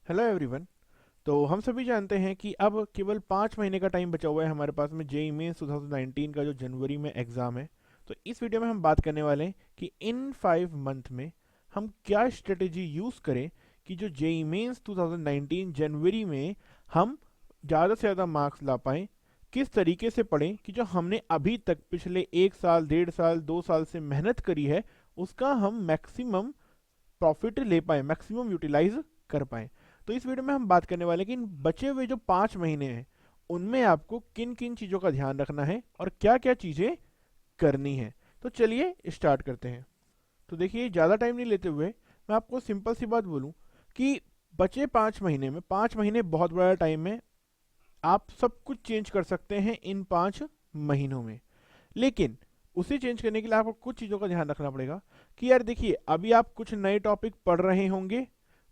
Hello everyone. तो हम सभी जानते हैं कि अब केवल 5 महीने का टाइम बचा हुआ है हमारे पास में जेईई मेंस 2019 का जो जनवरी में एग्ज़ाम है। तो इस वीडियो में हम बात करने वाले हैं कि इन 5 मंथ में हम क्या स्ट्रेटेजी यूज़ करें कि जो जेईई मेंस 2019 जनवरी में हम ज़्यादा से ज़्यादा मार्क्स ला पाएँ। किस तरीके से पढ़ें कि जो हमने अभी तक पिछले 1 साल 1.5 साल 2 साल से मेहनत करी है उसका हम मैक्सिमम प्रॉफिट ले पाए, मैक्सिमम यूटिलाइज कर पाए। तो इस वीडियो में हम बात करने वाले हैं कि इन बचे हुए जो 5 महीने हैं उनमें आपको किन किन चीज़ों का ध्यान रखना है और क्या क्या चीज़ें करनी है। तो चलिए स्टार्ट करते हैं। तो देखिए, ज़्यादा टाइम नहीं लेते हुए मैं आपको सिंपल सी बात बोलूं कि बचे 5 महीने में, 5 महीने बहुत बड़ा टाइम है। आप सब कुछ चेंज कर सकते हैं इन 5 महीनों में, लेकिन उसे चेंज करने के लिए आपको कुछ चीज़ों का ध्यान रखना पड़ेगा कि यार देखिए, अभी आप कुछ नए टॉपिक पढ़ रहे होंगे,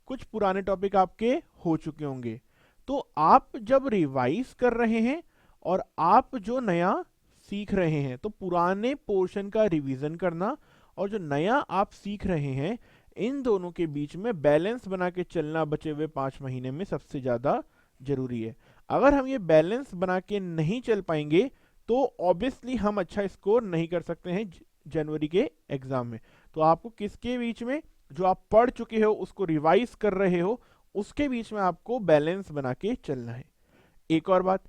कुछ पुराने टॉपिक आपके हो चुके होंगे। तो आप जब रिवाइज कर रहे हैं और आप जो नया सीख रहे हैं, तो पुराने पोर्शन का रिवीजन करना और जो नया आप सीख रहे हैं, इन दोनों के बीच में बैलेंस बना के चलना बचे हुए 5 महीने में सबसे ज़्यादा जरूरी है। अगर हम ये बैलेंस बना के नहीं चल पाएंगे तो ऑब्वियसली हम अच्छा स्कोर नहीं कर सकते हैं जनवरी के एग्जाम में। तो आपको किसके बीच में, जो आप पढ़ चुके हो उसको रिवाइज कर रहे हो, उसके बीच में आपको बैलेंस बना के चलना है। एक और बात,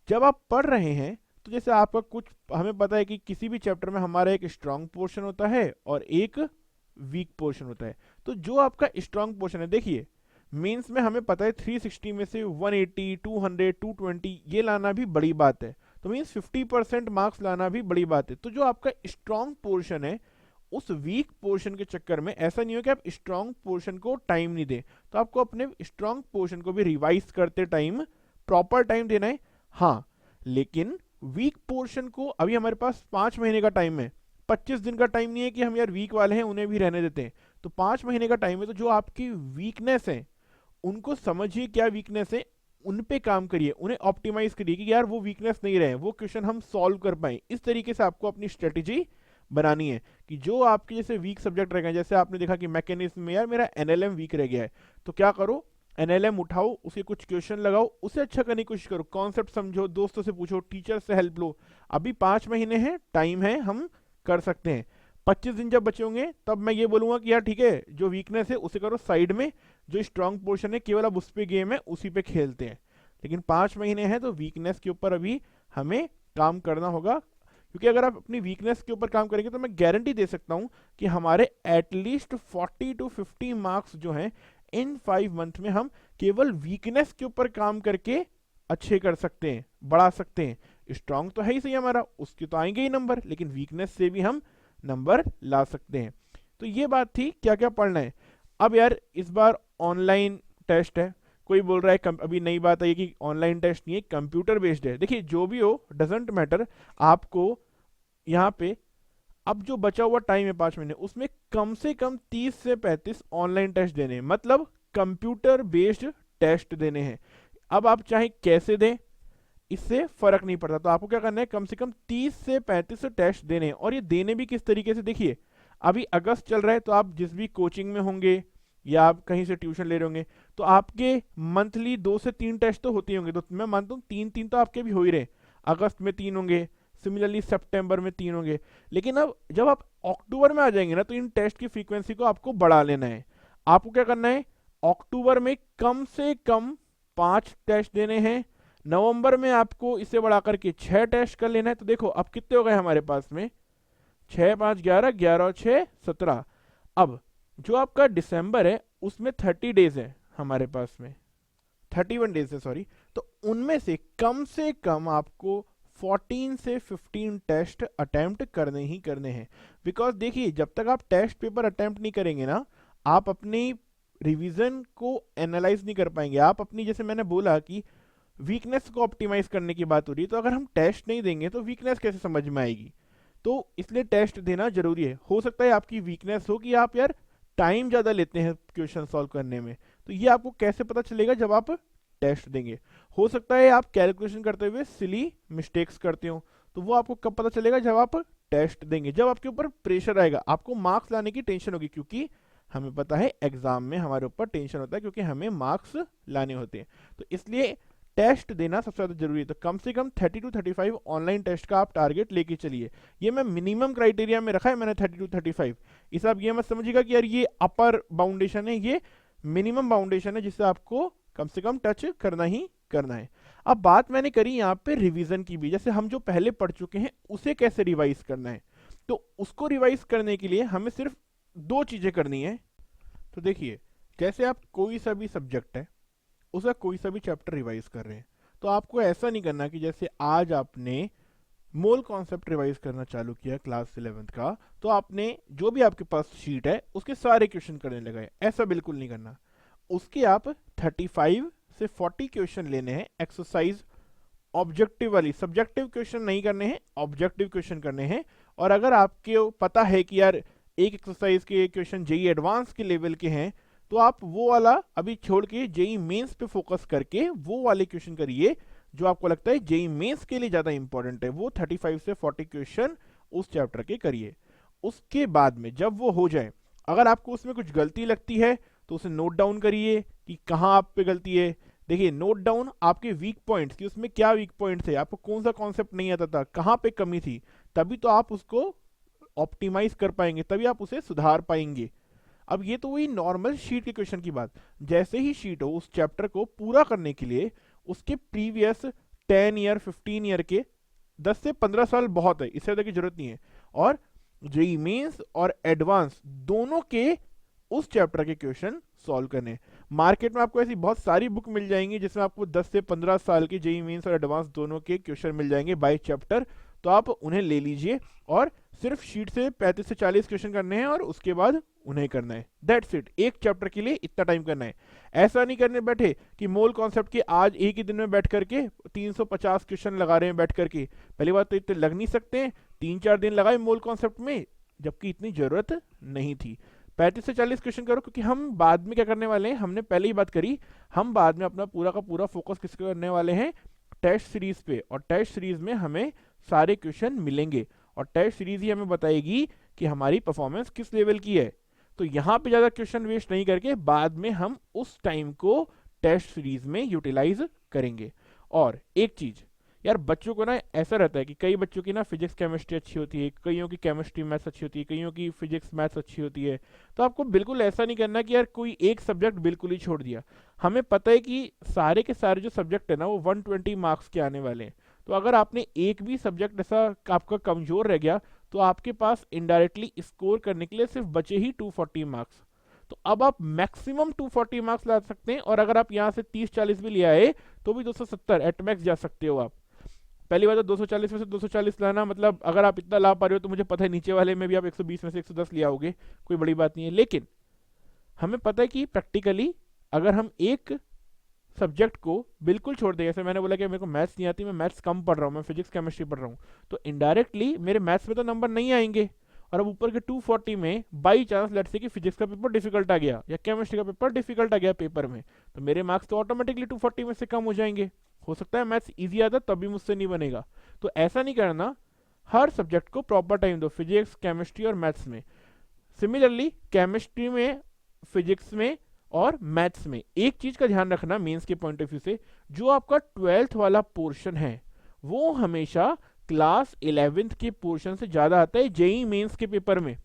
जब आप पढ़ रहे हैं तो जैसे आपका कुछ, हमें पता है कि किसी भी चैप्टर में हमारा एक स्ट्रांग पोर्शन होता है और एक वीक पोर्शन होता है। तो जो आपका स्ट्रांग पोर्शन है, देखिए मेंस में हमें पता है 360 में से 180 200 220 ये लाना भी बड़ी बात है। तो मीन्स 50% मार्क्स लाना भी बड़ी बात है। तो जो आपका स्ट्रांग पोर्शन है, उस वीक पोर्शन के चक्कर में ऐसा नहीं हो कि आप स्ट्रांग पोर्शन को टाइम नहीं दें। तो आपको अपने स्ट्रांग पोर्शन को भी रिवाइज करते टाइम प्रॉपर टाइम देना है। हाँ, लेकिन वीक पोर्शन को, अभी हमारे पास 5 महीने का टाइम है, 25 दिन का टाइम नहीं है कि हम यार वीक वाले हैं उन्हें भी रहने देते हैं। तो 5 महीने का टाइम है, तो जो आपकी वीकनेस है उनको समझिए, क्या वीकनेस है उन पे काम करिए, उन्हें ऑप्टिमाइज करिए कि यार वो वीकनेस नहीं रहे, वो क्वेश्चन हम सॉल्व कर पाए। इस तरीके से आपको अपनी स्ट्रेटेजी बनानी है कि जो आपके जैसे वीक सब्जेक्ट रह गए, जैसे आपने देखा कि मैकेनिज्म में यार मेरा एनएलएम वीक रह गया है, तो क्या करो, एनएलएम उठाओ, उसे कुछ क्वेश्चन लगाओ, उसे अच्छा करने की कोशिश करो, कॉन्सेप्ट समझो, दोस्तों से पूछो, टीचर से हेल्प लो। अभी 5 महीने हैं, टाइम है, हम कर सकते हैं। 25 दिन जब बचे होंगे तब मैं ये बोलूंगा कि यार ठीक है, जो वीकनेस है उसे करो साइड में, जो स्ट्रांग पोर्शन है केवल अब उस पे गेम है, उसी पे खेलते हैं। लेकिन 5 महीने हैं तो वीकनेस के ऊपर अभी हमें काम करना होगा, क्योंकि अगर आप अपनी वीकनेस के ऊपर काम करेंगे तो मैं गारंटी दे सकता हूं कि हमारे एटलीस्ट 40 to 50 मार्क्स जो हैं इन 5 मंथ में हम केवल वीकनेस के ऊपर काम करके अच्छे कर सकते हैं, बढ़ा सकते हैं। स्ट्रांग तो है ही सही हमारा, उसके तो आएंगे ही नंबर, लेकिन वीकनेस से भी हम नंबर ला सकते हैं। तो ये बात थी क्या क्या पढ़ना है। अब यार इस बार ऑनलाइन टेस्ट है, कोई बोल रहा है अभी नई बात आई कि ऑनलाइन टेस्ट नहीं है, कंप्यूटर बेस्ड है। देखिए जो भी हो, डजेंट मैटर। आपको यहाँ पे अब जो बचा हुआ टाइम है 5 महीने, उसमें कम से कम 30 से 35 ऑनलाइन टेस्ट देने हैं, मतलब कंप्यूटर बेस्ड टेस्ट देने हैं। अब आप चाहे कैसे दें, इससे फर्क नहीं पड़ता। तो आपको क्या करना है, कम से कम 30 से 35 टेस्ट देने हैं। और ये देने भी किस तरीके से, देखिए अभी अगस्त चल रहा है, तो आप जिस भी कोचिंग में होंगे या आप कहीं से ट्यूशन ले रहे होंगे, तो आपके मंथली 2 से 3 टेस्ट तो होते ही होंगे। तो मैं मानता हूँ 3 3 तो आपके भी हो ही रहे। अगस्त में 3 होंगे, सिमिलरली सितंबर में 3 होंगे। लेकिन अब जब आप अक्टूबर में आ जाएंगे ना, तो इन टेस्ट की फ्रीक्वेंसी को आपको बढ़ा लेना है। आपको क्या करना है, अक्टूबर में कम से कम 5 टेस्ट देने हैं, नवंबर में आपको इसे बढ़ा करके 6 टेस्ट कर लेना है। तो देखो अब कितने हो गए हमारे पास में, 6 5 11, 11 और 6 17। अब जो आपका दिसंबर है उसमें 30 डेज है हमारे पास में, 31 डेज है सॉरी। तो उनमें से कम आपको 14 से 15 टेस्ट अटेम्प्ट करने ही करने हैं। बिकॉज देखिए, जब तक आप टेस्ट पेपर अटेम्प्ट नहीं करेंगे ना, आप अपनी रिवीजन को एनालाइज नहीं कर पाएंगे। आप अपनी, जैसे मैंने बोला कि वीकनेस को ऑप्टिमाइज करने की बात हो रही है, तो अगर हम टेस्ट नहीं देंगे तो वीकनेस कैसे समझ में आएगी। तो इसलिए टेस्ट देना जरूरी है। हो सकता है आपकी वीकनेस हो कि आप यार टाइम ज़्यादा लेते हैं क्वेश्चन सॉल्व करने में, तो ये आपको कैसे पता चलेगा, जब आप टेस्ट देंगे। हो सकता है आप कैलकुलेशन करते हुए सिली मिस्टेक्स करते हो, तो वो आपको कब पता चलेगा, जब आप टेस्ट देंगे, जब आपके ऊपर प्रेशर आएगा, आपको मार्क्स लाने की टेंशन होगी, क्योंकि हमें पता है एग्जाम में हमारे ऊपर टेंशन होता है क्योंकि हमें मार्क्स लाने होते हैं, तो इसलिए टेस्ट देना सबसे ज़्यादा जरूरी है। तो कम से कम 30 to 35 ऑनलाइन टेस्ट का आप टारगेट लेके चलिए। ये मैं मिनिमम क्राइटेरिया में रखा है मैंने 30 to 35। इस आप ये मत समझिएगा कि यार ये अपर बाउंडेशन है, ये मिनिमम बाउंडेशन है जिससे आपको कम से कम टच करना ही करना है। अब बात मैंने करी यहाँ पे रिवीजन की भी, जैसे हम जो पहले पढ़ चुके हैं उसे कैसे रिवाइज करना है। तो उसको रिवाइज करने के लिए हमें सिर्फ दो चीजें करनी है। तो देखिए, जैसे आप कोई सा भी सब्जेक्ट है उसका कोई सा भी चैप्टर रिवाइज कर रहे हैं, तो आपको ऐसा नहीं करना कि जैसे आज आपने मोल कॉन्सेप्ट रिवाइज करना चालू किया क्लास 11th का, तो आपने जो भी आपके पास शीट है उसके सारे क्वेश्चन करने लगे, ऐसा बिल्कुल नहीं करना। उसके आप 35 से 40 क्वेश्चन लेने हैं एक्सरसाइज ऑब्जेक्टिव वाली, सब्जेक्टिव क्वेश्चन नहीं करने हैं, ऑब्जेक्टिव क्वेश्चन करने हैं। और अगर आपके पता है कि यार एक एक्सरसाइज के क्वेश्चन जेई एडवांस के लेवल के हैं, तो आप वो वाला अभी छोड़ के जेई मेंस पे फोकस करके वो वाले क्वेश्चन करिए जो आपको लगता है जेई मेंस के लिए ज्यादा इंपॉर्टेंट है। वो 35 से 40 क्वेश्चन उस चैप्टर के करिए। उसके बाद में जब वो हो जाए, अगर आपको उसमें कुछ गलती लगती है तो उसे नोट डाउन करिए कि कहाँ आप पे गलती है। देखिए, नोट डाउन आपके वीक पॉइंट्स कि उसमें क्या वीक पॉइंट थे, आपको कौन सा कॉन्सेप्ट नहीं आता था, कहाँ पे कमी थी, तभी तो आप उसको ऑप्टिमाइज कर पाएंगे, तभी आप उसे सुधार पाएंगे। अब ये तो वही नॉर्मल शीट के क्वेश्चन की बात। जैसे ही शीट हो उस चैप्टर को पूरा करने के लिए उसके प्रीवियस 10 ईयर 15 ईयर के 10 से 15 साल बहुत है, इससे ज़्यादा की जरूरत नहीं है। और जेईई मेंस और एडवांस दोनों के उस चैप्टर के क्वेश्चन सॉल्व करने। मार्केट में आपको ऐसी बहुत सारी बुक मिल जाएंगी जिसमें आपको 10 से 15 साल के जेईई मेंस और एडवांस दोनों के क्वेश्चन मिल जाएंगे बाय चैप्टर, तो आप उन्हें ले लीजिए और सिर्फ शीट से 35 से 40 क्वेश्चन करने हैं और उसके बाद उन्हें करना है। दैट्स इट, एक चैप्टर के लिए इतना टाइम करना है। ऐसा नहीं करने बैठे कि मोल कॉन्सेप्ट के आज एक ही दिन में बैठ करके 350 क्वेश्चन लगा रहे हैं बैठ करके। पहली बात तो इतने लग नहीं सकते हैं, 3-4 दिन लगाए मोल कॉन्सेप्ट में जबकि इतनी जरूरत नहीं थी। 35 से 40 क्वेश्चन करो, क्योंकि हम बाद में क्या करने वाले हैं, हमने पहले ही बात करी, हम बाद में अपना पूरा का पूरा फोकस किस करने वाले हैं, टेस्ट सीरीज पे। और टेस्ट सीरीज में हमें सारे क्वेश्चन मिलेंगे और टेस्ट सीरीज ही हमें बताएगी कि हमारी परफॉर्मेंस किस लेवल की है। तो यहाँ पे ज़्यादा क्वेश्चन वेस्ट नहीं करके बाद में हम उस टाइम को टेस्ट सीरीज में यूटिलाइज करेंगे। और एक चीज़ यार, बच्चों को ना ऐसा रहता है कि कई बच्चों की ना फिजिक्स केमिस्ट्री अच्छी होती है, कईयों की केमिस्ट्री मैथ्स अच्छी होती है, कईयों की फिजिक्स मैथ्स अच्छी होती है। तो आपको बिल्कुल ऐसा नहीं करना कि यार कोई एक सब्जेक्ट बिल्कुल ही छोड़ दिया। हमें पता है कि सारे के सारे जो सब्जेक्ट है ना वो 120 मार्क्स के आने वाले हैं। तो अगर आपने एक भी सब्जेक्ट ऐसा आपका कमजोर रह गया तो आपके पास इनडायरेक्टली स्कोर करने के लिए सिर्फ बचे ही 240 मार्क्स। तो अब आप मैक्सिमम 240 मार्क्स ला सकते हैं, और अगर आप यहाँ से 30-40 भी ले आए तो भी 270 एट मैक्स जा सकते हो आप। पहली बात तो 240 में से 240 लाना, मतलब अगर आप इतना ला पा रहे हो तो मुझे पता है नीचे वाले में भी आप 120 में से 110 ले आओगे, कोई बड़ी बात नहीं है। लेकिन हमें पता है कि प्रैक्टिकली अगर हम एक सब्जेक्ट को बिल्कुल छोड़ दें, जैसे मैंने बोला कि मेरे को मैथ्स नहीं आती, मैं मैथ्स कम पढ़ रहा हूँ, मैं फिजिक्स केमिस्ट्री पढ़ रहा हूँ, तो इनडायरेक्टली मेरे मैथ्स में तो नंबर नहीं आएंगे। और अब ऊपर के 240 में बाई चांस लेट्स से कि फिजिक्स का पेपर डिफिकल्ट आ गया या केमिस्ट्री का पेपर डिफिकल्ट आ गया पेपर में, तो मेरे मार्क्स तो ऑटोमेटिकली 240 में से कम हो जाएंगे। हो सकता है मैथ्स ईजी आता तब भी मुझसे नहीं बनेगा। तो ऐसा नहीं करना, हर सब्जेक्ट को प्रॉपर टाइम दो, फिजिक्स केमिस्ट्री और मैथ्स में। सिमिलरली केमिस्ट्री में, फिजिक्स में और मैथ्स में एक चीज का ध्यान रखना मेंस के पॉइंट ऑफ व्यू से, जो आपका 12th वाला पोर्शन है वो हमेशा क्लास 11th के पोर्शन से ज्यादा आता है जेईई मेंस के पेपर में।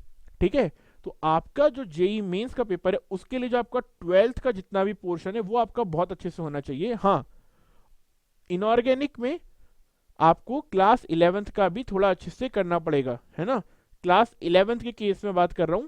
ठीक है, तो आपका जो जेईई मेंस का पेपर है उसके लिए जो आपका 12th का जितना भी पोर्शन है वो आपका बहुत अच्छे से होना चाहिए। हाँ, इनऑर्गेनिक में आपको क्लास 11th का भी थोड़ा अच्छे से करना पड़ेगा, है ना। क्लास 11th के केस में बात कर रहा हूं,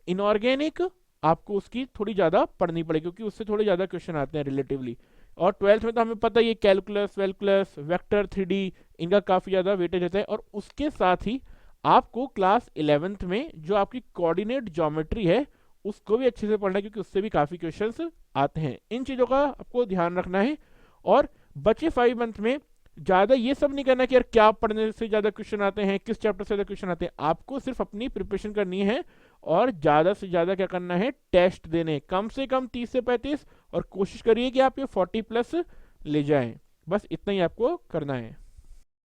इनऑर्गेनिक आपको उसकी थोड़ी ज्यादा पढ़नी पड़ेगी क्योंकि उससे थोड़े ज्यादा क्वेश्चन आते हैं रिलेटिवली। और 12th में तो हमें पता है ये कैलकुलस, वेलकुलस, वेक्टर, 3D इनका काफी ज्यादा वेटेज रहता है। और उसके साथ ही आपको क्लास 11th में जो आपकी कोऑर्डिनेट ज्योमेट्री है उसको भी अच्छे से पढ़ना है क्योंकि उससे भी काफी क्वेश्चंस आते हैं। इन चीजों का आपको ध्यान रखना है। और बचे 5 मंथ में ज्यादा ये सब नहीं करना कि यार क्या पढ़ने से ज्यादा क्वेश्चन आते हैं, किस चैप्टर से ज्यादा क्वेश्चन आते हैं। आपको सिर्फ अपनी प्रिपरेशन करनी है और ज्यादा से ज्यादा क्या करना है, टेस्ट देने, कम से कम 30 से 35, और कोशिश करिए कि आप ये 40+ ले जाएं। बस इतना ही आपको करना है।